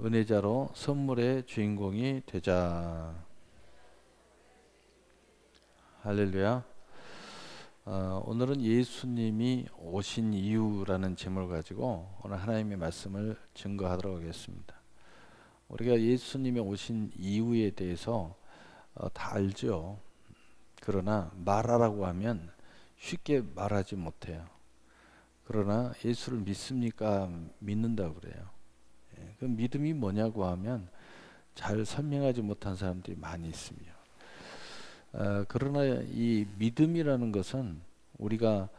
은혜자로 선물의 주인공이 되자. 할렐루야. 오늘은 예수님이 오신 이유라는 제목을 가지고 오늘 하나님의 말씀을 증거하도록 하겠습니다. 우리가 예수님이 오신 이유에 대해서 다 알죠. 그러나 말하라고 하면 쉽게 말하지 못해요. 그러나 예수를 믿습니까? 믿는다고 그래요. 그 믿음이 뭐냐고 하면 잘 설명하지 못한 사람들이 많이 있습니다. 그러나 이 믿음이라는 것은 우리가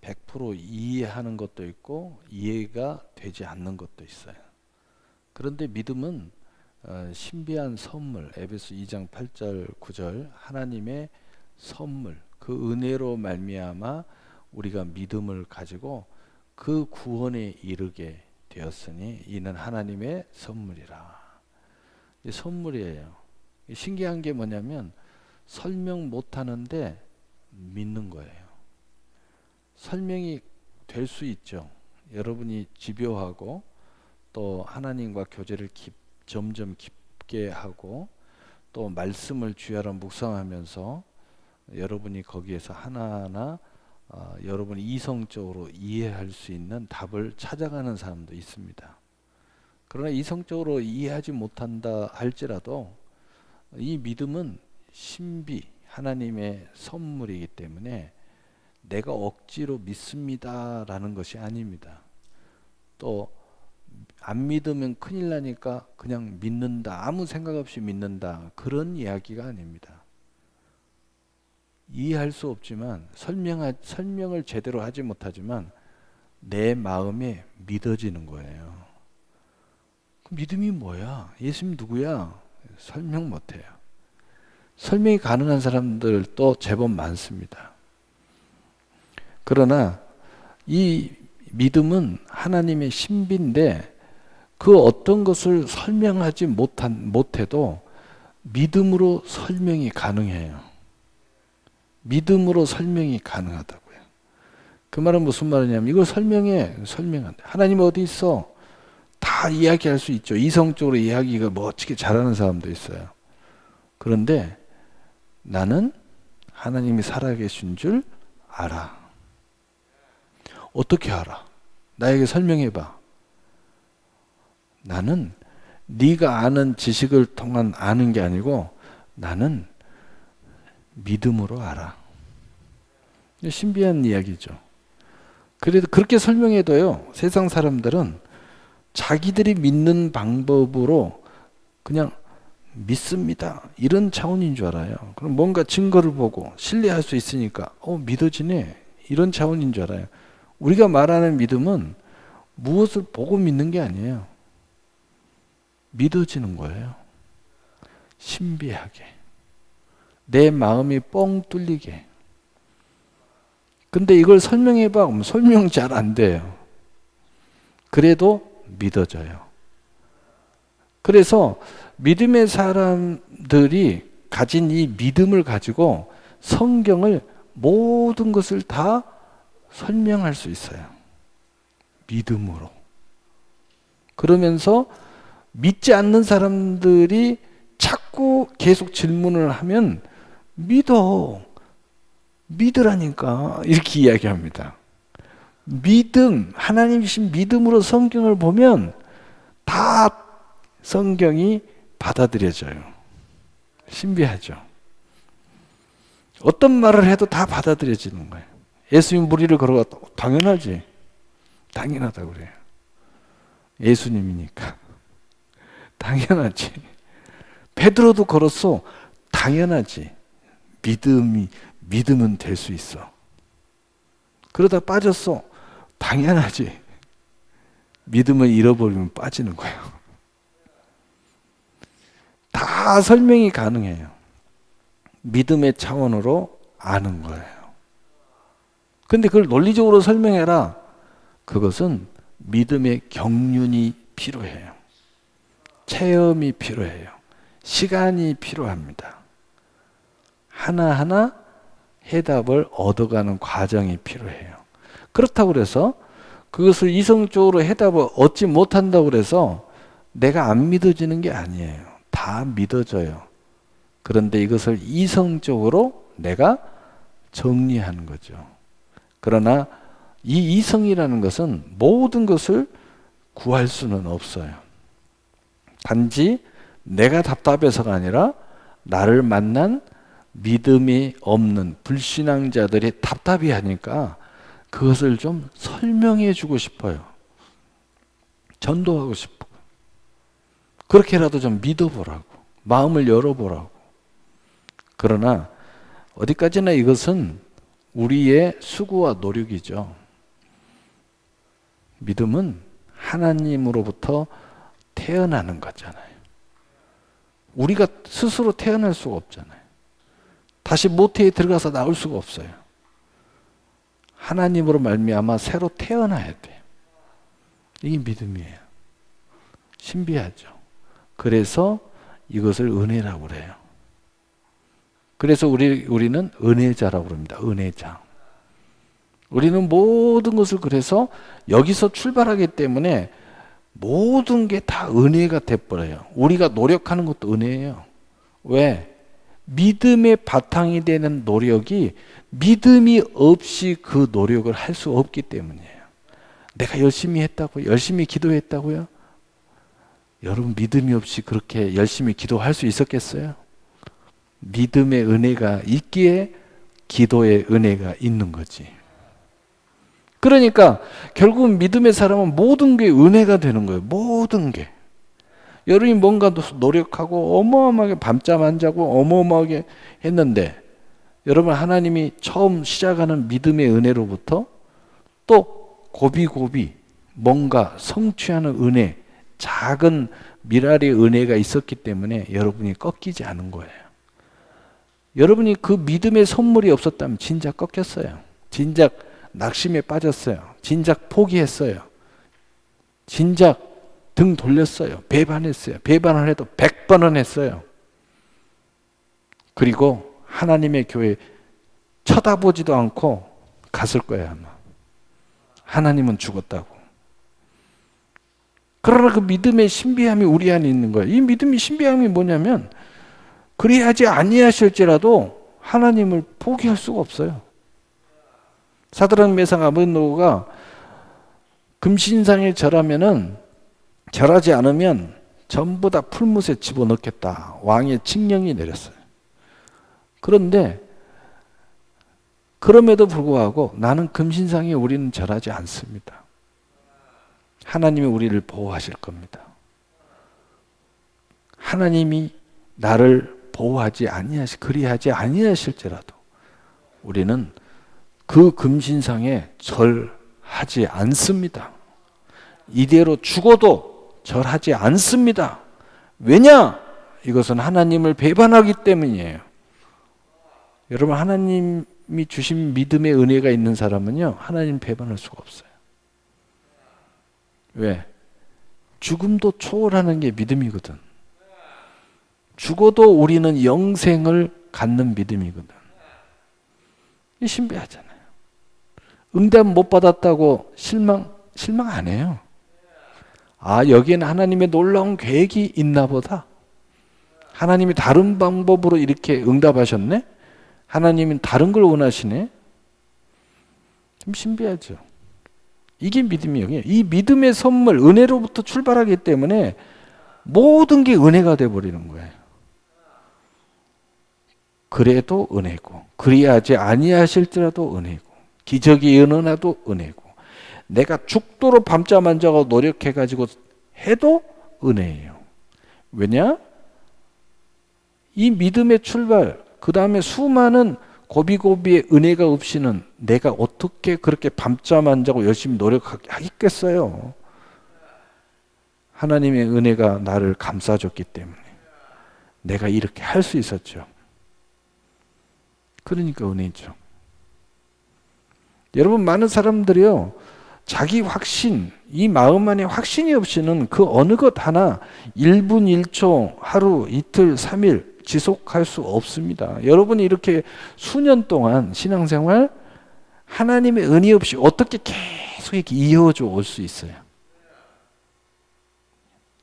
100% 이해하는 것도 있고 이해가 되지 않는 것도 있어요. 그런데 믿음은 신비한 선물, 에베소 2장 8절 9절 하나님의 선물, 그 은혜로 말미암아 우리가 믿음을 가지고 그 구원에 이르게 되었으니 이는 하나님의 선물이라. 이 선물이에요. 신기한 게 뭐냐면 설명 못하는데 믿는 거예요. 설명이 될 수 있죠. 여러분이 집요하고 또 하나님과 교제를 점점 깊게 하고 또 말씀을 주야로 묵상하면서 여러분이 거기에서 하나하나 여러분이 이성적으로 이해할 수 있는 답을 찾아가는 사람도 있습니다. 그러나 이성적으로 이해하지 못한다 할지라도 이 믿음은 신비, 하나님의 선물이기 때문에 내가 억지로 믿습니다라는 것이 아닙니다. 또 안 믿으면 큰일 나니까 그냥 믿는다, 아무 생각 없이 믿는다, 그런 이야기가 아닙니다. 이해할 수 없지만 설명을 제대로 하지 못하지만 내 마음에 믿어지는 거예요. 그 믿음이 뭐야? 예수님 누구야? 설명 못해요. 설명이 가능한 사람들도 제법 많습니다. 그러나 이 믿음은 하나님의 신비인데 그 어떤 것을 설명하지 못해도 믿음으로 설명이 가능해요. 믿음으로 설명이 가능하다고요. 그 말은 무슨 말이냐면 이걸 설명한다. 하나님 어디 있어? 다 이야기할 수 있죠. 이성적으로 이야기가 멋지게 잘하는 사람도 있어요. 그런데 나는 하나님이 살아계신 줄 알아. 어떻게 알아? 나에게 설명해봐. 나는 네가 아는 지식을 통한 아는 게 아니고 나는 믿음으로 알아. 신비한 이야기죠. 그래도 그렇게 설명해도요, 세상 사람들은 자기들이 믿는 방법으로 그냥 믿습니다, 이런 차원인 줄 알아요. 그럼 뭔가 증거를 보고 신뢰할 수 있으니까 믿어지네, 이런 차원인 줄 알아요. 우리가 말하는 믿음은 무엇을 보고 믿는 게 아니에요. 믿어지는 거예요. 신비하게. 내 마음이 뻥 뚫리게. 근데 이걸 설명해봐. 그럼 설명 잘 안 돼요. 그래도 믿어져요. 그래서 믿음의 사람들이 가진 이 믿음을 가지고 성경을 모든 것을 다 설명할 수 있어요. 믿음으로. 그러면서 믿지 않는 사람들이 자꾸 계속 질문을 하면 믿으라니까 이렇게 이야기합니다. 믿음, 하나님이신 믿음으로 성경을 보면 다 성경이 받아들여져요. 신비하죠. 어떤 말을 해도 다 받아들여지는 거예요. 예수님 무리를 걸어갔다. 당연하지. 당연하다고 그래요. 예수님이니까. 당연하지. 베드로도 걸었어. 당연하지. 믿으면 될 수 있어. 그러다 빠졌어. 당연하지. 믿음을 잃어버리면 빠지는 거예요. 다 설명이 가능해요. 믿음의 차원으로 아는 거예요. 근데 그걸 논리적으로 설명해라. 그것은 믿음의 경륜이 필요해요. 체험이 필요해요. 시간이 필요합니다. 하나하나 해답을 얻어가는 과정이 필요해요. 그렇다고 해서 그것을 이성적으로 해답을 얻지 못한다고 그래서 내가 안 믿어지는 게 아니에요. 다 믿어져요. 그런데 이것을 이성적으로 내가 정리하는 거죠. 그러나 이 이성이라는 것은 모든 것을 구할 수는 없어요. 단지 내가 답답해서가 아니라 나를 만난 믿음이 없는 불신앙자들이 답답해하니까 그것을 좀 설명해 주고 싶어요. 전도하고 싶고 그렇게라도 좀 믿어보라고, 마음을 열어보라고. 그러나 어디까지나 이것은 우리의 수고와 노력이죠. 믿음은 하나님으로부터 태어나는 거잖아요. 우리가 스스로 태어날 수가 없잖아요. 다시 모태에 들어가서 나올 수가 없어요. 하나님으로 말미암아 새로 태어나야 돼요. 이게 믿음이에요. 신비하죠. 그래서 이것을 은혜라고 그래요. 그래서 우리는 은혜자라고 그럽니다. 은혜자. 우리는 모든 것을 그래서 여기서 출발하기 때문에 모든 게 다 은혜가 돼버려요. 우리가 노력하는 것도 은혜예요. 왜? 믿음의 바탕이 되는 노력이 믿음이 없이 그 노력을 할 수 없기 때문이에요. 내가 열심히 했다고요? 열심히 기도했다고요? 여러분 믿음이 없이 그렇게 열심히 기도할 수 있었겠어요? 믿음의 은혜가 있기에 기도의 은혜가 있는 거지. 그러니까 결국 믿음의 사람은 모든 게 은혜가 되는 거예요. 모든 게. 여러분이 뭔가 노력하고 어마어마하게 밤잠 안 자고 어마어마하게 했는데 여러분 하나님이 처음 시작하는 믿음의 은혜로부터 또 고비고비 뭔가 성취하는 은혜, 작은 미랄의 은혜가 있었기 때문에 여러분이 꺾이지 않은 거예요. 여러분이 그 믿음의 선물이 없었다면 진작 꺾였어요. 진작 낙심에 빠졌어요. 진작 포기했어요. 진작 등 돌렸어요. 배반했어요. 배반을 해도 100번은 했어요. 그리고 하나님의 교회 쳐다보지도 않고 갔을 거예요 아마. 하나님은 죽었다고. 그러나 그 믿음의 신비함이 우리 안에 있는 거예요. 이 믿음의 신비함이 뭐냐면 그리하지 아니하실지라도 하나님을 포기할 수가 없어요. 사드락 메삭 아벳네고가 금신상에 절하지 않으면 전부 다 풀무새 집어넣겠다. 왕의 칙령이 내렸어요. 그런데 그럼에도 불구하고 나는 금신상에 우리는 절하지 않습니다. 하나님이 우리를 보호하실 겁니다. 하나님이 나를 보호하지 그리하지 아니하실지라도 우리는 그 금신상에 절하지 않습니다. 이대로 죽어도 절하지 않습니다. 왜냐? 이것은 하나님을 배반하기 때문이에요. 여러분 하나님이 주신 믿음의 은혜가 있는 사람은요 하나님 배반할 수가 없어요. 왜? 죽음도 초월하는 게 믿음이거든. 죽어도 우리는 영생을 갖는 믿음이거든. 이 신비하잖아요. 응답 못 받았다고 실망 안 해요. 아, 여기에는 하나님의 놀라운 계획이 있나 보다. 하나님이 다른 방법으로 이렇게 응답하셨네? 하나님은 다른 걸 원하시네? 좀 신비하죠. 이게 믿음이에요. 이 믿음의 선물, 은혜로부터 출발하기 때문에 모든 게 은혜가 돼버리는 거예요. 그래도 은혜고, 그리하지 아니하실지라도 은혜고, 기적이 일어나도 은혜고, 내가 죽도록 밤잠 안 자고 노력해가지고 해도 은혜예요. 왜냐? 이 믿음의 출발, 그 다음에 수많은 고비고비의 은혜가 없이는 내가 어떻게 그렇게 밤잠 안 자고 열심히 노력하겠어요? 하나님의 은혜가 나를 감싸줬기 때문에 내가 이렇게 할 수 있었죠. 그러니까 은혜죠. 여러분 많은 사람들이요 자기 확신, 이 마음 안에 확신이 없이는 그 어느 것 하나 1분 1초, 하루, 이틀, 3일 지속할 수 없습니다. 여러분이 이렇게 수년 동안 신앙생활 하나님의 은혜 없이 어떻게 계속 이렇게 이어져 올 수 있어요.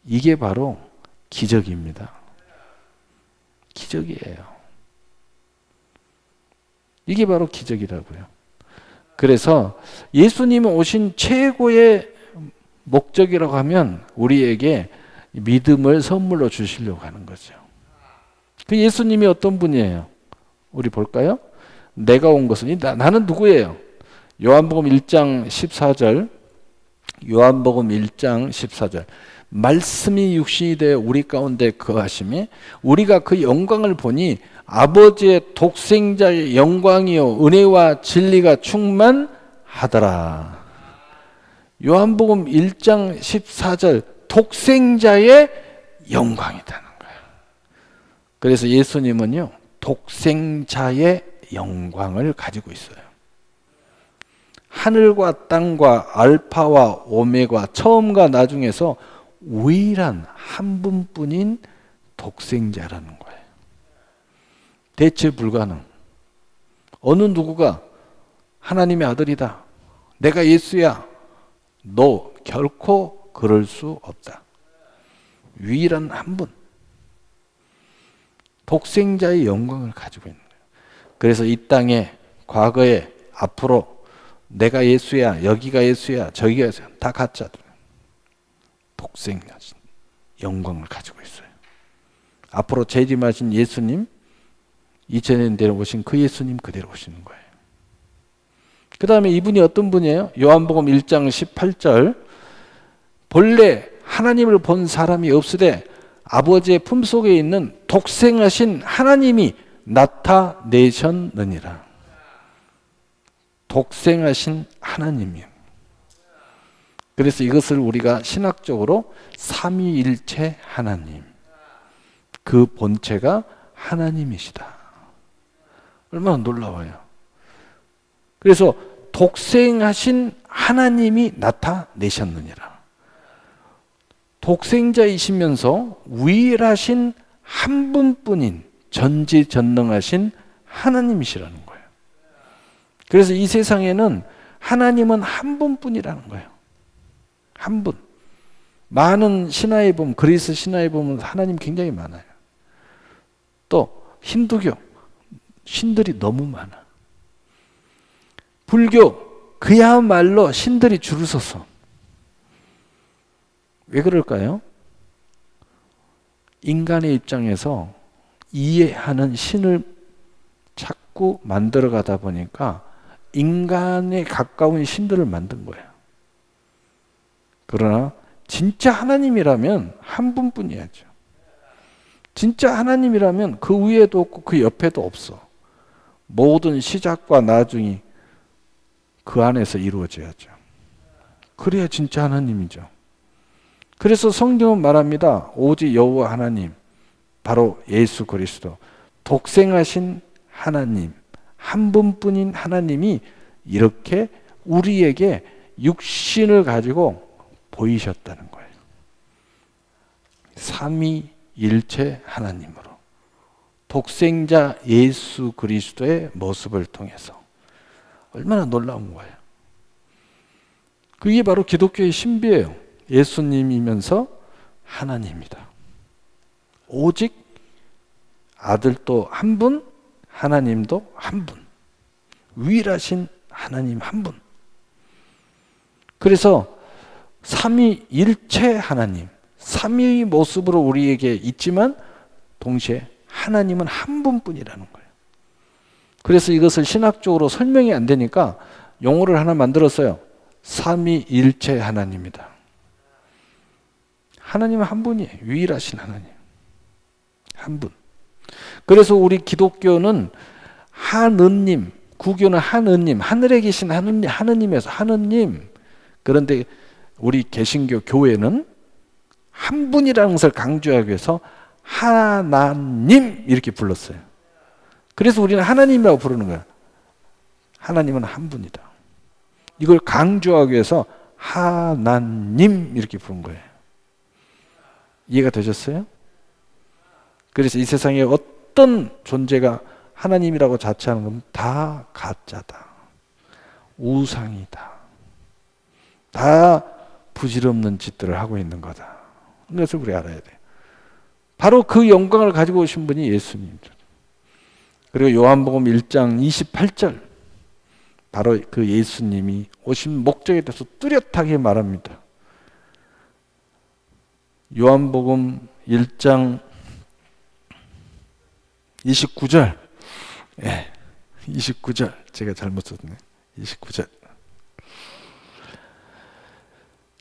이게 바로 기적입니다. 기적이에요. 이게 바로 기적이라고요. 그래서 예수님이 오신 최고의 목적이라고 하면 우리에게 믿음을 선물로 주시려고 하는 거죠. 그 예수님이 어떤 분이에요? 우리 볼까요? 내가 온 것은 나는 누구예요? 요한복음 1장 14절. 요한복음 1장 14절. 말씀이 육신이 되어 우리 가운데 거하심에 우리가 그 영광을 보니 아버지의 독생자의 영광이요 은혜와 진리가 충만하더라. 요한복음 1장 14절 독생자의 영광이라는 거예요. 그래서 예수님은요 독생자의 영광을 가지고 있어요. 하늘과 땅과 알파와 오메가 처음과 나중에서 유일한 한 분뿐인 독생자라는 거예요. 대체 불가능. 어느 누구가 하나님의 아들이다. 내가 예수야. 너 결코 그럴 수 없다. 유일한 한 분. 독생자의 영광을 가지고 있는 거예요. 그래서 이 땅에 과거에 앞으로 내가 예수야. 여기가 예수야. 저기가 예수야. 다 가짜들. 독생자신 영광을 가지고 있어요. 앞으로 재림하신 예수님 2000년 전에 오신 그 예수님 그대로 오시는 거예요. 그 다음에 이분이 어떤 분이에요? 요한복음 1장 18절 본래 하나님을 본 사람이 없으되 아버지의 품속에 있는 독생하신 하나님이 나타내셨느니라. 독생하신 하나님이요. 그래서 이것을 우리가 신학적으로 삼위일체 하나님, 그 본체가 하나님이시다. 얼마나 놀라워요. 그래서 독생하신 하나님이 나타내셨느니라. 독생자이시면서 유일하신 한 분뿐인 전지전능하신 하나님이시라는 거예요. 그래서 이 세상에는 하나님은 한 분뿐이라는 거예요. 한 분. 많은 신화에 보면, 그리스 신화에 보면 하나님 굉장히 많아요. 또 힌두교 신들이 너무 많아. 불교 그야말로 신들이 줄을 섰어. 왜 그럴까요? 인간의 입장에서 이해하는 신을 자꾸 만들어 가다 보니까 인간에 가까운 신들을 만든 거예요. 그러나 진짜 하나님이라면 한 분뿐이야죠. 진짜 하나님이라면 그 위에도 없고 그 옆에도 없어. 모든 시작과 나중이 그 안에서 이루어져야죠. 그래야 진짜 하나님이죠. 그래서 성경은 말합니다. 오직 여호와 하나님, 바로 예수 그리스도, 독생하신 하나님, 한 분뿐인 하나님이 이렇게 우리에게 육신을 가지고 보이셨다는 거예요. 삼위일체 하나님으로 독생자 예수 그리스도의 모습을 통해서 얼마나 놀라운 거예요. 그게 바로 기독교의 신비예요. 예수님이면서 하나님이다. 오직 아들도 한 분, 하나님도 한 분. 유일하신 하나님 한 분. 그래서 삼위일체 하나님, 삼위의 모습으로 우리에게 있지만 동시에 하나님은 한 분뿐이라는 거예요. 그래서 이것을 신학적으로 설명이 안 되니까 용어를 하나 만들었어요. 삼위일체 하나님이다. 하나님은 한 분이에요. 유일하신 하나님. 한 분. 그래서 우리 기독교는 하느님, 구교는 하느님, 하늘에 계신 하느님에서 하느님. 그런데 우리 개신교 교회는 한 분이라는 것을 강조하기 위해서 하나님 이렇게 불렀어요. 그래서 우리는 하나님이라고 부르는 거야. 하나님은 한 분이다. 이걸 강조하기 위해서 하나님 이렇게 부른 거예요. 이해가 되셨어요? 그래서 이 세상에 어떤 존재가 하나님이라고 자처하는 건 다 가짜다. 우상이다. 다 부질없는 짓들을 하고 있는 거다. 그것을 우리 알아야 돼. 바로 그 영광을 가지고 오신 분이 예수님입니다. 그리고 요한복음 1장 28절, 바로 그 예수님이 오신 목적에 대해서 뚜렷하게 말합니다. 요한복음 1장 29절, 29절, 제가 잘못 썼네. 29절.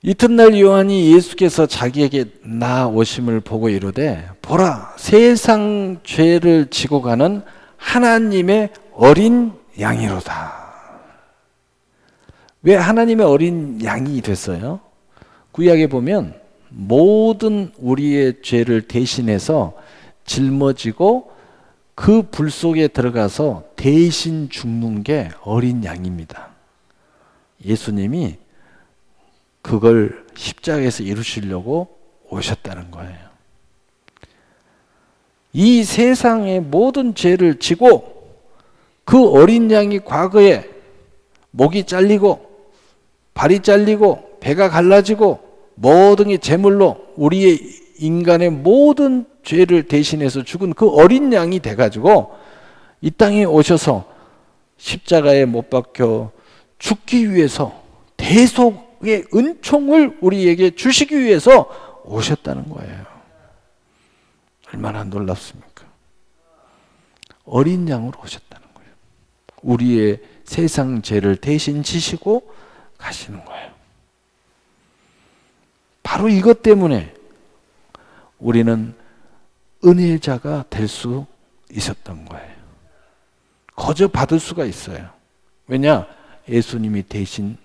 이튿날 요한이 예수께서 자기에게 나오심을 보고 이르되, 보라, 세상 죄를 지고 가는 하나님의 어린 양이로다. 왜 하나님의 어린 양이 됐어요? 구약에 보면 모든 우리의 죄를 대신해서 짊어지고 그 불 속에 들어가서 대신 죽는 게 어린 양입니다. 예수님이 그걸 십자가에서 이루시려고 오셨다는 거예요. 이 세상의 모든 죄를 지고 그 어린 양이 과거에 목이 잘리고 발이 잘리고 배가 갈라지고 모든 게 제물로 우리의 인간의 모든 죄를 대신해서 죽은 그 어린 양이 돼가지고 이 땅에 오셔서 십자가에 못 박혀 죽기 위해서 대속의 은총을 우리에게 주시기 위해서 오셨다는 거예요. 얼마나 놀랍습니까? 어린 양으로 오셨다는 거예요. 우리의 세상 죄를 대신 지시고 가시는 거예요. 바로 이것 때문에 우리는 은혜자가 될 수 있었던 거예요. 거저 받을 수가 있어요. 왜냐? 예수님이 대신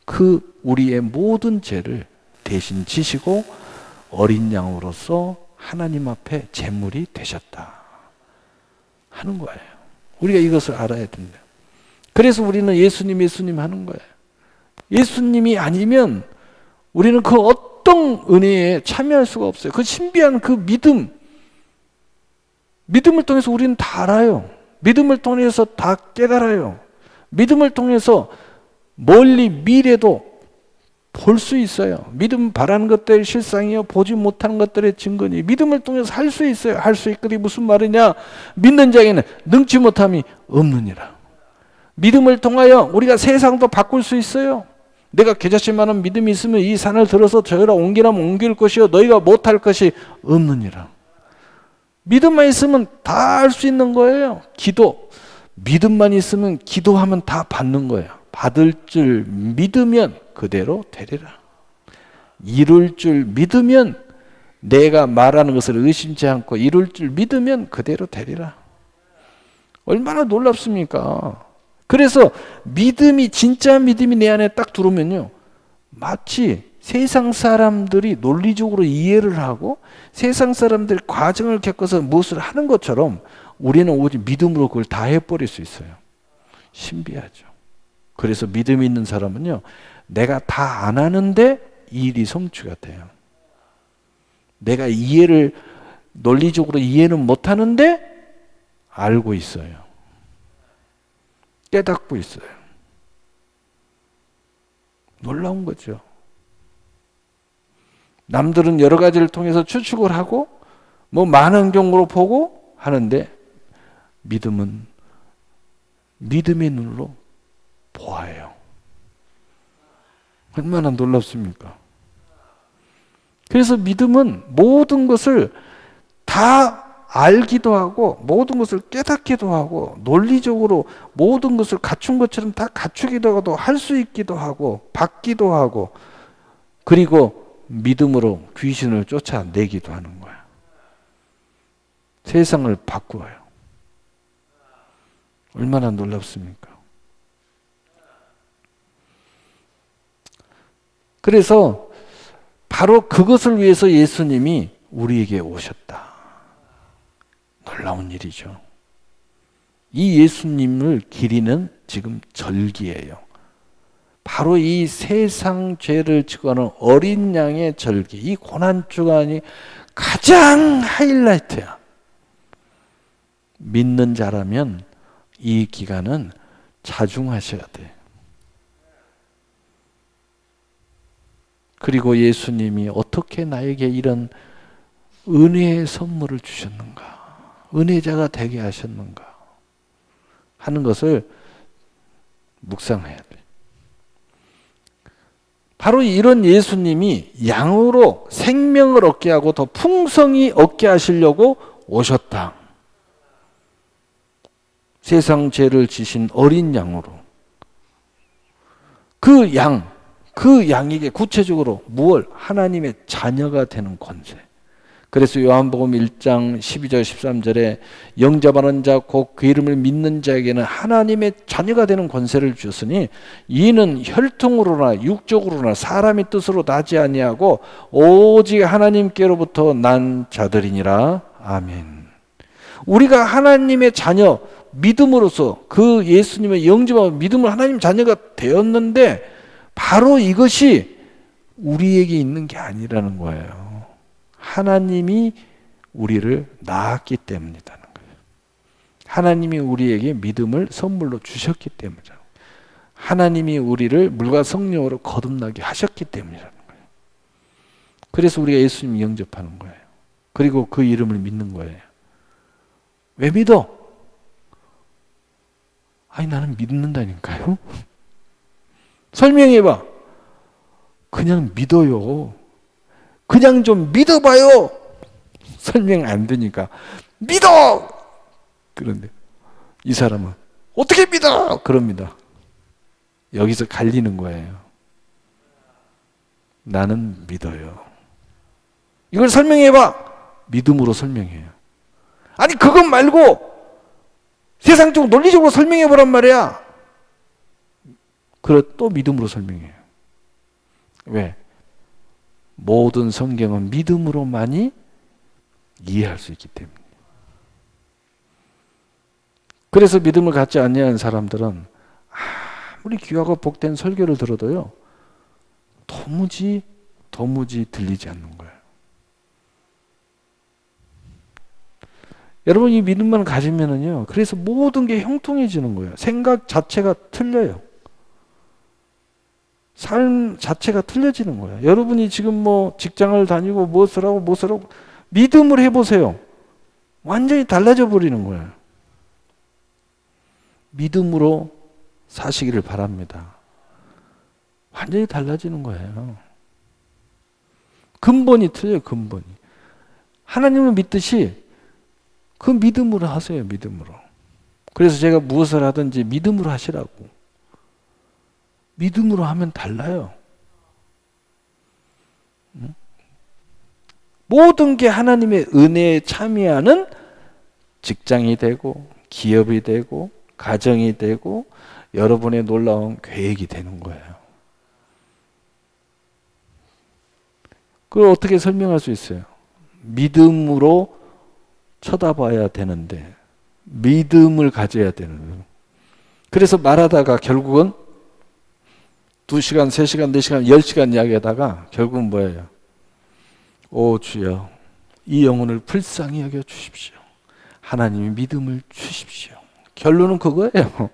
그 우리의 모든 죄를 대신 지시고 어린 양으로서 하나님 앞에 제물이 되셨다 하는 거예요. 우리가 이것을 알아야 된다. 그래서 우리는 예수님 하는 거예요. 예수님이 아니면 우리는 그 어떤 은혜에 참여할 수가 없어요. 그 신비한 그 믿음을 통해서 우리는 다 알아요. 믿음을 통해서 다 깨달아요. 믿음을 통해서 멀리 미래도 볼 수 있어요. 믿음 바라는 것들의 실상이요, 보지 못하는 것들의 증거니. 믿음을 통해서 할 수 있어요. 할 수 있거니 무슨 말이냐? 믿는 자에게는 능치 못함이 없느니라. 믿음을 통하여 우리가 세상도 바꿀 수 있어요. 내가 겨자씨만한 믿음이 있으면 이 산을 들어서 저리로 옮기라면 옮길 것이요 너희가 못할 것이 없느니라. 믿음만 있으면 다 할 수 있는 거예요. 기도, 믿음만 있으면 기도하면 다 받는 거예요. 받을 줄 믿으면 그대로 되리라. 이룰 줄 믿으면, 내가 말하는 것을 의심치 않고 이룰 줄 믿으면 그대로 되리라. 얼마나 놀랍습니까? 그래서 믿음이, 진짜 믿음이 내 안에 딱 들어오면요, 마치 세상 사람들이 논리적으로 이해를 하고 세상 사람들이 과정을 겪어서 무엇을 하는 것처럼 우리는 오직 믿음으로 그걸 다 해버릴 수 있어요. 신비하죠. 그래서 믿음이 있는 사람은요, 내가 다 안 하는데 일이 성취가 돼요. 내가 이해를, 논리적으로 이해는 못 하는데 알고 있어요. 깨닫고 있어요. 놀라운 거죠. 남들은 여러 가지를 통해서 추측을 하고 뭐 많은 경우로 보고 하는데 믿음은 믿음의 눈으로 보아요. 얼마나 놀랍습니까? 그래서 믿음은 모든 것을 다 알기도 하고 모든 것을 깨닫기도 하고 논리적으로 모든 것을 갖춘 것처럼 다 갖추기도 하고 할 수 있기도 하고 받기도 하고, 그리고 믿음으로 귀신을 쫓아내기도 하는 거야. 세상을 바꾸어요. 얼마나 놀랍습니까? 그래서 바로 그것을 위해서 예수님이 우리에게 오셨다. 놀라운 일이죠. 이 예수님을 기리는 지금 절기예요. 바로 이 세상 죄를 지고 가는 어린 양의 절기, 이 고난주간이 가장 하이라이트야. 믿는 자라면 이 기간은 자중하셔야 돼. 그리고 예수님이 어떻게 나에게 이런 은혜의 선물을 주셨는가, 은혜자가 되게 하셨는가 하는 것을 묵상해야 돼. 바로 이런 예수님이 양으로 생명을 얻게 하고 더 풍성히 얻게 하시려고 오셨다. 세상 죄를 지신 어린 양으로. 그 양에게 구체적으로 무엇? 하나님의 자녀가 되는 권세. 그래서 요한복음 1장 12절 13절에 영접하는 자 곧 그 이름을 믿는 자에게는 하나님의 자녀가 되는 권세를 주셨으니 이는 혈통으로나 육적으로나 사람의 뜻으로 나지 아니하고 오직 하나님께로부터 난 자들이니라. 아멘. 우리가 하나님의 자녀 믿음으로써 그 예수님의 영접하고 믿음으로 하나님 자녀가 되었는데 바로 이것이 우리에게 있는 게 아니라는 거예요. 하나님이 우리를 낳았기 때문이라는 거예요. 하나님이 우리에게 믿음을 선물로 주셨기 때문이라는 거예요. 하나님이 우리를 물과 성령으로 거듭나게 하셨기 때문이라는 거예요. 그래서 우리가 예수님 영접하는 거예요. 그리고 그 이름을 믿는 거예요. 왜 믿어? 아니 나는 믿는다니까요. 설명해봐. 그냥 믿어요. 그냥 좀 믿어봐요. 설명 안 되니까 믿어. 그런데 이 사람은 어떻게 믿어? 그럽니다. 여기서 갈리는 거예요. 나는 믿어요. 이걸 설명해봐. 믿음으로 설명해요. 아니 그것 말고 세상적으로 논리적으로 설명해보란 말이야. 그래 또 믿음으로 설명해요. 왜? 모든 성경은 믿음으로만이 이해할 수 있기 때문에. 그래서 믿음을 갖지 아니하는 사람들은 아무리 귀하고 복된 설교를 들어도요 도무지 들리지 않는 거예요. 여러분 이 믿음만 가지면은요 그래서 모든 게 형통해지는 거예요. 생각 자체가 틀려요. 삶 자체가 틀려지는 거예요. 여러분이 지금 뭐 직장을 다니고 무엇을 하고 믿음을 해보세요. 완전히 달라져 버리는 거예요. 믿음으로 사시기를 바랍니다. 완전히 달라지는 거예요. 근본이 틀려요. 근본이. 하나님을 믿듯이 그 믿음으로 하세요. 믿음으로. 그래서 제가 무엇을 하든지 믿음으로 하시라고. 믿음으로 하면 달라요. 모든 게 하나님의 은혜에 참여하는 직장이 되고 기업이 되고 가정이 되고 여러분의 놀라운 계획이 되는 거예요. 그걸 어떻게 설명할 수 있어요? 믿음으로 쳐다봐야 되는데 믿음을 가져야 되는 거예요. 그래서 말하다가 결국은 2시간, 3시간, 4시간, 10시간 이야기하다가 결국은 뭐예요? 오 주여 이 영혼을 불쌍히 여겨 주십시오. 하나님이 믿음을 주십시오. 결론은 그거예요.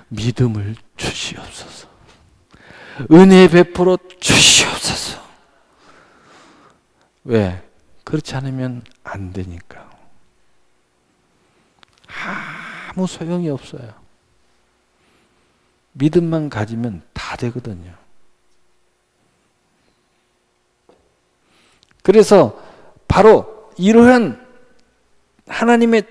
믿음을 주시옵소서. 은혜 베풀어 주시옵소서. 왜? 그렇지 않으면 안 되니까. 아무 소용이 없어요. 믿음만 가지면 다 되거든요. 그래서 바로 이러한 하나님의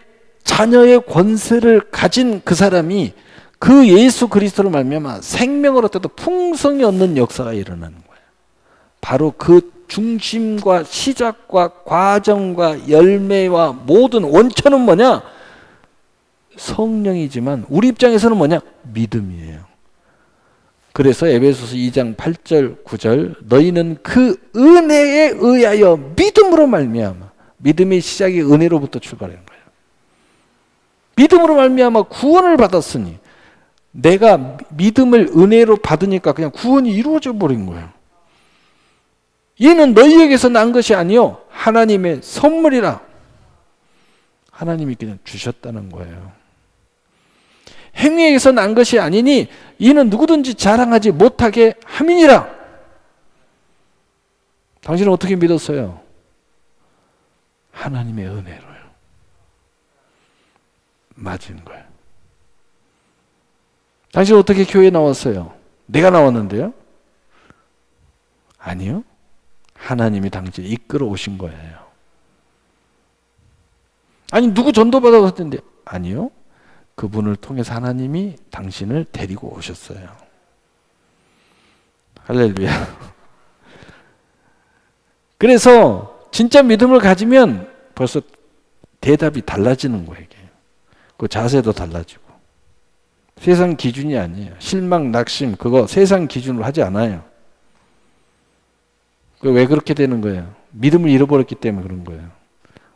자녀의 권세를 가진 그 사람이 그 예수 그리스도를 말미암아 생명을 얻어도 풍성히 얻는 역사가 일어나는 거예요. 바로 그 중심과 시작과 과정과 열매와 모든 원천은 뭐냐? 성령이지만 우리 입장에서는 뭐냐? 믿음이에요. 그래서 에베소서 2장 8절 9절 너희는 그 은혜에 의하여 믿음으로 말미암아 믿음의 시작이 은혜로부터 출발하는 거예요. 믿음으로 말미암아 구원을 받았으니 내가 믿음을 은혜로 받으니까 그냥 구원이 이루어져 버린 거예요. 이는 너희에게서 난 것이 아니요 하나님의 선물이라. 하나님이 그냥 주셨다는 거예요. 행위에서 난 것이 아니니 이는 누구든지 자랑하지 못하게 함이니라. 당신은 어떻게 믿었어요? 하나님의 은혜로요. 맞은 거예요. 당신은 어떻게 교회에 나왔어요? 내가 나왔는데요? 아니요. 하나님이 당신을 이끌어 오신 거예요. 아니 누구 전도 받아왔던데? 아니요. 그분을 통해서 하나님이 당신을 데리고 오셨어요. 할렐루야. 그래서 진짜 믿음을 가지면 벌써 대답이 달라지는 거예요. 그 자세도 달라지고. 세상 기준이 아니에요. 실망, 낙심 그거 세상 기준으로 하지 않아요. 왜 그렇게 되는 거예요? 믿음을 잃어버렸기 때문에 그런 거예요.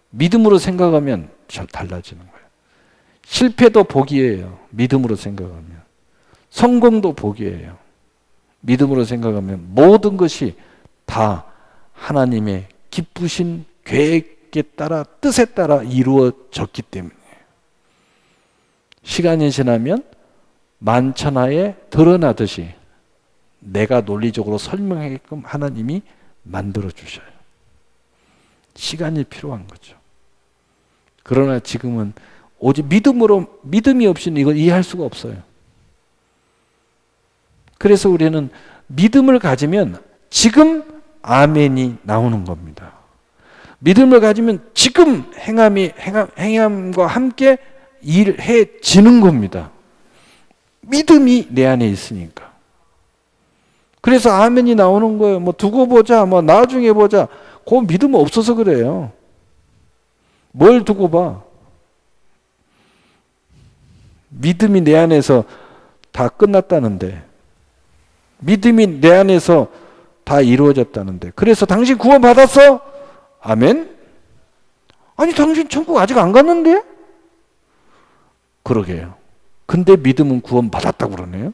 믿음으로 생각하면 달라지는 거예요. 실패도 복이에요. 믿음으로 생각하면. 성공도 복이에요. 믿음으로 생각하면 모든 것이 다 하나님의 기쁘신 계획에 따라 뜻에 따라 이루어졌기 때문에 시간이 지나면 만천하에 드러나듯이 내가 논리적으로 설명하게끔 하나님이 만들어 주셔요. 시간이 필요한 거죠. 그러나 지금은 오직 믿음이 없이는 이걸 이해할 수가 없어요. 그래서 우리는 믿음을 가지면 지금 아멘이 나오는 겁니다. 믿음을 가지면 지금 행함과 함께 일해지는 겁니다. 믿음이 내 안에 있으니까. 그래서 아멘이 나오는 거예요. 뭐 두고 보자, 뭐 나중에 보자. 그 믿음 없어서 그래요. 뭘 두고 봐? 믿음이 내 안에서 다 끝났다는데, 믿음이 내 안에서 다 이루어졌다는데, 그래서 당신 구원 받았어? 아멘? 아니 당신 천국 아직 안 갔는데? 그러게요. 근데 믿음은 구원 받았다고 그러네요.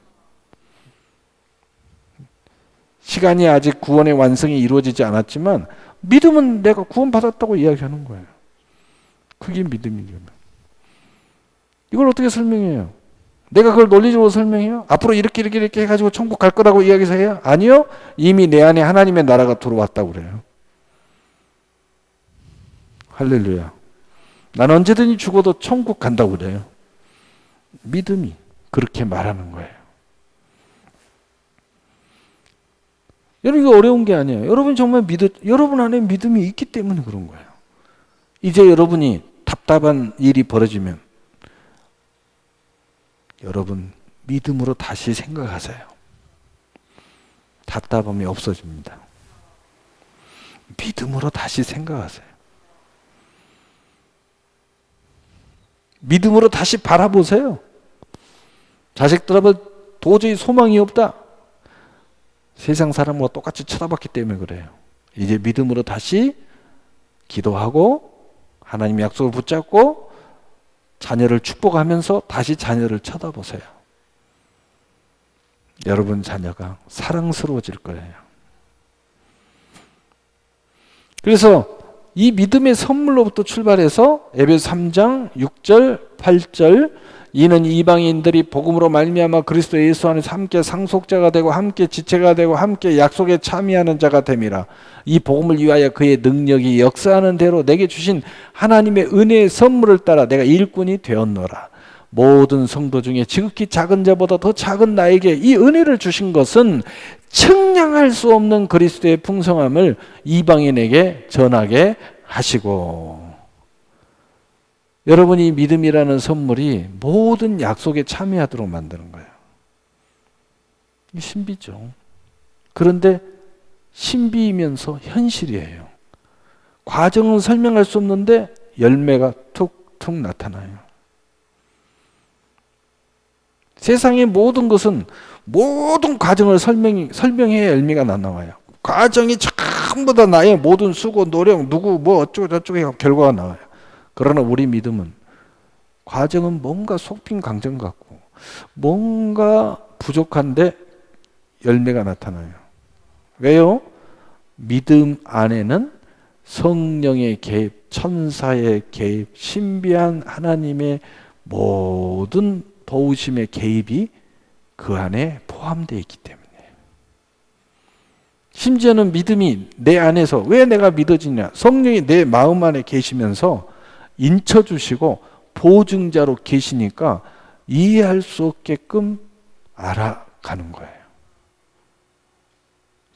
시간이 아직 구원의 완성이 이루어지지 않았지만 믿음은 내가 구원 받았다고 이야기하는 거예요. 그게 믿음이죠. 이걸 어떻게 설명해요? 내가 그걸 논리적으로 설명해요? 앞으로 이렇게 해가지고 천국 갈 거라고 이야기해서 해요? 아니요. 이미 내 안에 하나님의 나라가 들어왔다고 그래요. 할렐루야. 난 언제든지 죽어도 천국 간다고 그래요. 믿음이 그렇게 말하는 거예요. 여러분 이거 어려운 게 아니에요. 여러분 정말 여러분 안에 믿음이 있기 때문에 그런 거예요. 이제 여러분이 답답한 일이 벌어지면 여러분 믿음으로 다시 생각하세요. 답답함이 없어집니다. 믿음으로 다시 생각하세요. 믿음으로 다시 바라보세요. 자식들하고 도저히 소망이 없다. 세상 사람과 똑같이 쳐다봤기 때문에 그래요. 이제 믿음으로 다시 기도하고 하나님의 약속을 붙잡고 자녀를 축복하면서 다시 자녀를 쳐다보세요. 여러분 자녀가 사랑스러워질 거예요. 그래서 이 믿음의 선물로부터 출발해서 에베소 3장 6절 8절 이는 이방인들이 복음으로 말미암아 그리스도 예수 안에서 함께 상속자가 되고 함께 지체가 되고 함께 약속에 참여하는 자가 됨이라. 이 복음을 위하여 그의 능력이 역사하는 대로 내게 주신 하나님의 은혜의 선물을 따라 내가 일꾼이 되었노라. 모든 성도 중에 지극히 작은 자보다 더 작은 나에게 이 은혜를 주신 것은 측량할 수 없는 그리스도의 풍성함을 이방인에게 전하게 하시고. 여러분이 믿음이라는 선물이 모든 약속에 참여하도록 만드는 거예요. 이게 신비죠. 그런데 신비이면서 현실이에요. 과정은 설명할 수 없는데 열매가 툭툭 나타나요. 세상의 모든 것은 모든 과정을 설명해야 열매가 나와요. 과정이 전부 다 나의 모든 수고, 노력, 누구, 뭐 어쩌고 저쩌고 결과가 나와요. 그러나 우리 믿음은 과정은 뭔가 속빈 강정 같고 뭔가 부족한데 열매가 나타나요. 왜요? 믿음 안에는 성령의 개입, 천사의 개입, 신비한 하나님의 모든 도우심의 개입이 그 안에 포함되어 있기 때문에 심지어는 믿음이 내 안에서 왜 내가 믿어지냐? 성령이 내 마음 안에 계시면서 인쳐주시고 보증자로 계시니까 이해할 수 없게끔 알아가는 거예요.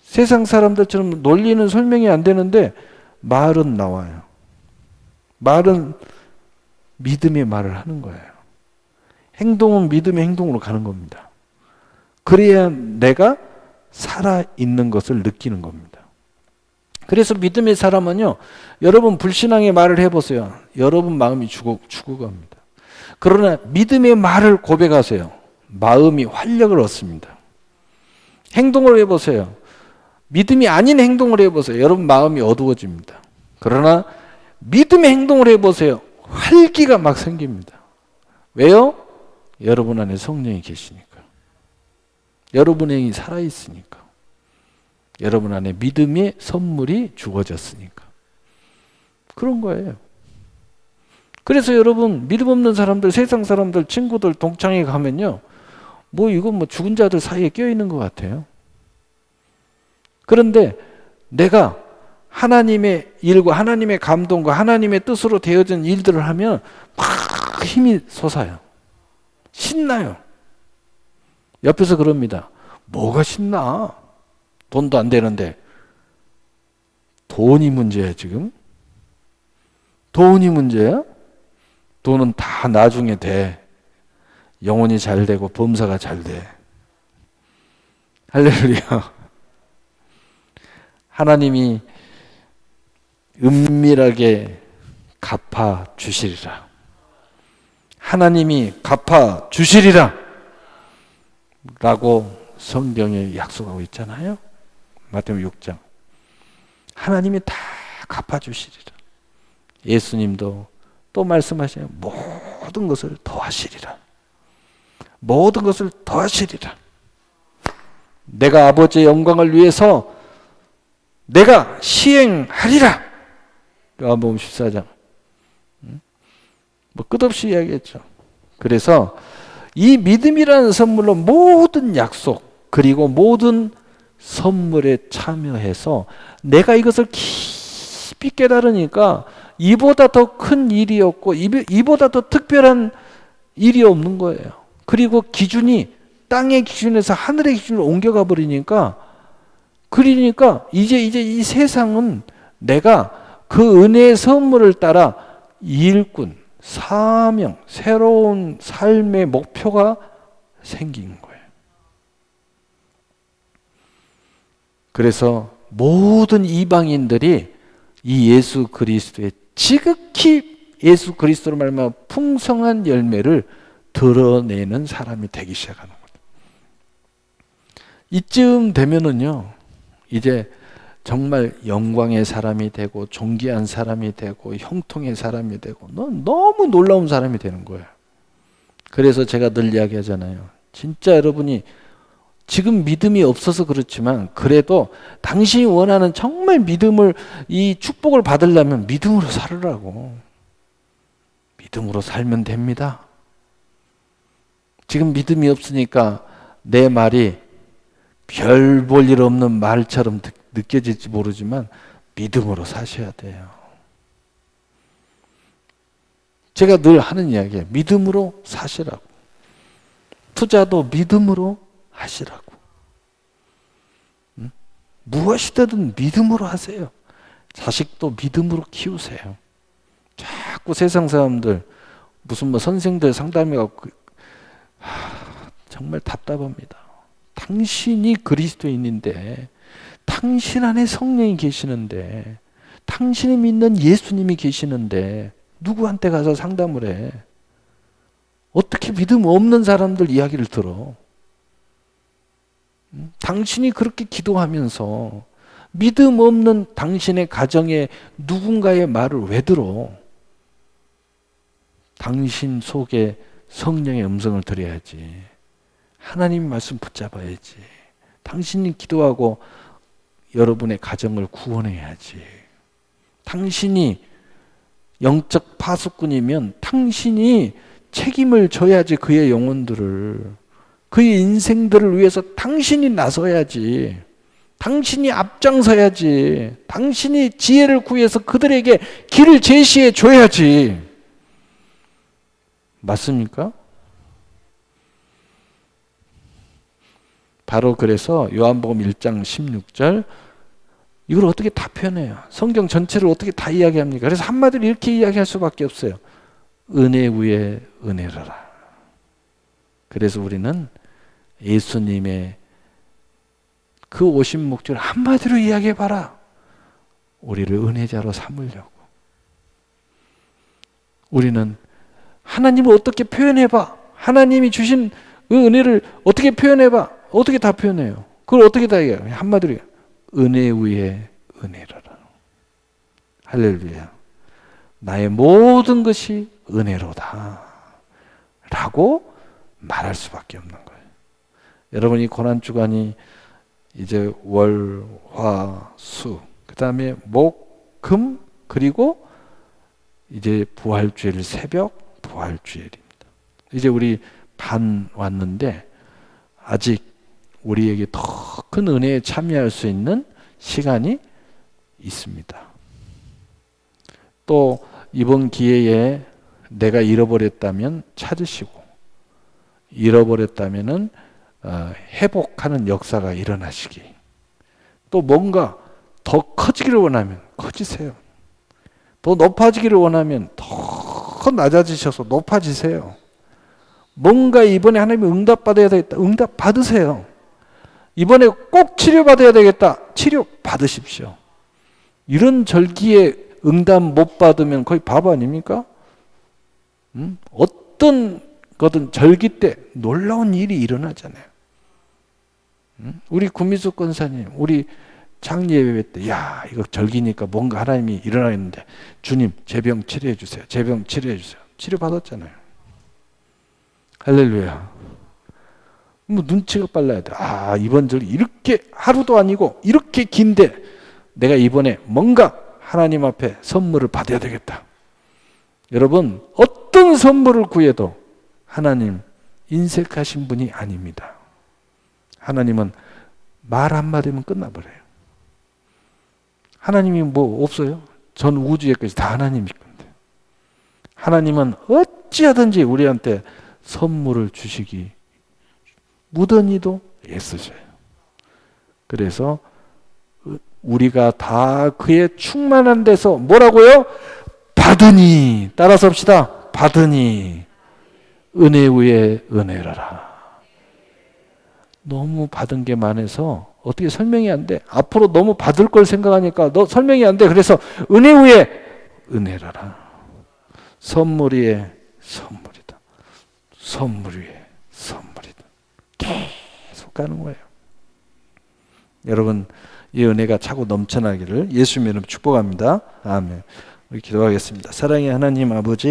세상 사람들처럼 논리는 설명이 안 되는데 말은 나와요. 말은 믿음의 말을 하는 거예요. 행동은 믿음의 행동으로 가는 겁니다. 그래야 내가 살아있는 것을 느끼는 겁니다. 그래서 믿음의 사람은요, 여러분 불신앙의 말을 해보세요. 여러분 마음이 죽어갑니다. 그러나 믿음의 말을 고백하세요. 마음이 활력을 얻습니다. 행동을 해보세요. 믿음이 아닌 행동을 해보세요. 여러분 마음이 어두워집니다. 그러나 믿음의 행동을 해보세요. 활기가 막 생깁니다. 왜요? 여러분 안에 성령이 계시니까. 여러분의 영이 살아있으니까. 여러분 안에 믿음의 선물이 주어졌으니까. 그런 거예요. 그래서 여러분 믿음 없는 사람들, 세상 사람들, 친구들, 동창회 가면요, 이건 죽은 자들 사이에 껴있는 것 같아요. 그런데 내가 하나님의 일과 하나님의 감동과 하나님의 뜻으로 되어진 일들을 하면 막 힘이 솟아요. 신나요. 옆에서 그럽니다. 뭐가 신나? 돈도 안 되는데. 돈이 문제야 지금? 돈이 문제야? 돈은 다 나중에 돼. 영혼이 잘 되고 범사가 잘 돼. 할렐루야. 하나님이 은밀하게 갚아 주시리라. 하나님이 갚아 주시리라 라고 성경에 약속하고 있잖아요. 마태복음 6장. 하나님이 다 갚아 주시리라. 예수님도 또 말씀하시면 모든 것을 더하시리라. 모든 것을 더하시리라. 내가 아버지의 영광을 위해서 내가 시행하리라. 요한복음 14장. 끝없이 이야기했죠. 그래서 이 믿음이라는 선물로 모든 약속 그리고 모든 선물에 참여해서 내가 이것을 깊이 깨달으니까 이보다 더 큰 일이 없고 이보다 더 특별한 일이 없는 거예요. 그리고 기준이 땅의 기준에서 하늘의 기준으로 옮겨가 버리니까, 그러니까 이제 이 세상은 내가 그 은혜의 선물을 따라 일꾼, 사명, 새로운 삶의 목표가 생긴 거예요. 그래서 모든 이방인들이 이 예수 그리스도의 지극히 예수 그리스도로 말미암아 풍성한 열매를 드러내는 사람이 되기 시작하는 거예요. 이쯤 되면은요, 이제 정말 영광의 사람이 되고 존귀한 사람이 되고 형통의 사람이 되고 너무 놀라운 사람이 되는 거예요. 그래서 제가 늘 이야기하잖아요. 진짜 여러분이 지금 믿음이 없어서 그렇지만 그래도 당신이 원하는 정말 믿음을, 이 축복을 받으려면 믿음으로 살으라고. 믿음으로 살면 됩니다. 지금 믿음이 없으니까 내 말이 별 볼 일 없는 말처럼 느껴질지 모르지만 믿음으로 사셔야 돼요. 제가 늘 하는 이야기예요. 믿음으로 사시라고. 투자도 믿음으로 하시라고. 무엇이든 믿음으로 하세요. 자식도 믿음으로 키우세요. 자꾸 세상 사람들 무슨 선생들 상담해갖고 정말 답답합니다. 당신이 그리스도인인데, 당신 안에 성령이 계시는데, 당신이 믿는 예수님이 계시는데 누구한테 가서 상담을 해? 어떻게 믿음 없는 사람들 이야기를 들어? 당신이 그렇게 기도하면서 믿음 없는 당신의 가정에 누군가의 말을 왜 들어? 당신 속에 성령의 음성을 들어야지. 하나님 말씀 붙잡아야지. 당신이 기도하고 여러분의 가정을 구원해야지. 당신이 영적 파수꾼이면 당신이 책임을 져야지. 그의 영혼들을, 그의 인생들을 위해서 당신이 나서야지. 당신이 앞장서야지. 당신이 지혜를 구해서 그들에게 길을 제시해 줘야지. 맞습니까? 바로 그래서 요한복음 1장 16절 이걸 어떻게 다 표현해요? 성경 전체를 어떻게 다 이야기합니까? 그래서 한마디로 이렇게 이야기할 수밖에 없어요. 은혜 위에 은혜라라. 그래서 우리는 예수님의 그 오신 목적을 한마디로 이야기해봐라. 우리를 은혜자로 삼으려고. 우리는 하나님을 어떻게 표현해봐. 하나님이 주신 그 은혜를 어떻게 표현해봐. 어떻게 다 표현해요? 그걸 어떻게 다 얘기해요? 한마디로 은혜 위에 은혜라라. 할렐루야. 나의 모든 것이 은혜로다. 라고 말할 수밖에 없는 거예요. 여러분 이 고난주간이 이제 월, 화, 수, 그 다음에 목, 금, 그리고 이제 부활주일 새벽 부활주일입니다. 이제 우리 반 왔는데 아직 우리에게 더 큰 은혜에 참여할 수 있는 시간이 있습니다. 또 이번 기회에 내가 잃어버렸다면 찾으시고 잃어버렸다면은 회복하는 역사가 일어나시기. 또 뭔가 더 커지기를 원하면 커지세요. 더 높아지기를 원하면 더 낮아지셔서 높아지세요. 뭔가 이번에 하나님이 응답받아야 되겠다. 응답 받으세요. 이번에 꼭 치료받아야 되겠다. 치료 받으십시오. 이런 절기에 응답 못 받으면 거의 바보 아닙니까? 어떤 거든 절기 때 놀라운 일이 일어나잖아요. 우리 구미숙 권사님, 우리 장례예배 때, 야, 이거 절기니까 뭔가 하나님이 일어나겠는데, 주님, 제 병 치료해 주세요. 제 병 치료해 주세요. 치료 받았잖아요. 할렐루야. 뭐 눈치가 빨라야 돼. 아, 이번 절기 이렇게 하루도 아니고 이렇게 긴데 내가 이번에 뭔가 하나님 앞에 선물을 받아야 되겠다. 여러분, 어떤 선물을 구해도 하나님 인색하신 분이 아닙니다. 하나님은 말 한마디면 끝나버려요. 하나님이 뭐 없어요? 전 우주의 것이 다 하나님이 건데. 하나님은 어찌하든지 우리한테 선물을 주시기 무던히도 애쓰셔요. 그래서 우리가 다 그의 충만한 데서 뭐라고요? 받으니, 따라서 합시다. 받으니 은혜 위에 은혜라라. 너무 받은 게 많아서 어떻게 설명이 안 돼. 앞으로 너무 받을 걸 생각하니까 너 설명이 안 돼. 그래서 은혜 위에 은혜라라. 선물 위에 선물이다. 선물 위에 선물이다. 계속 가는 거예요. 여러분, 이 은혜가 차고 넘쳐나기를 예수님 이름으로 축복합니다. 아멘. 우리 기도하겠습니다. 사랑의 하나님 아버지,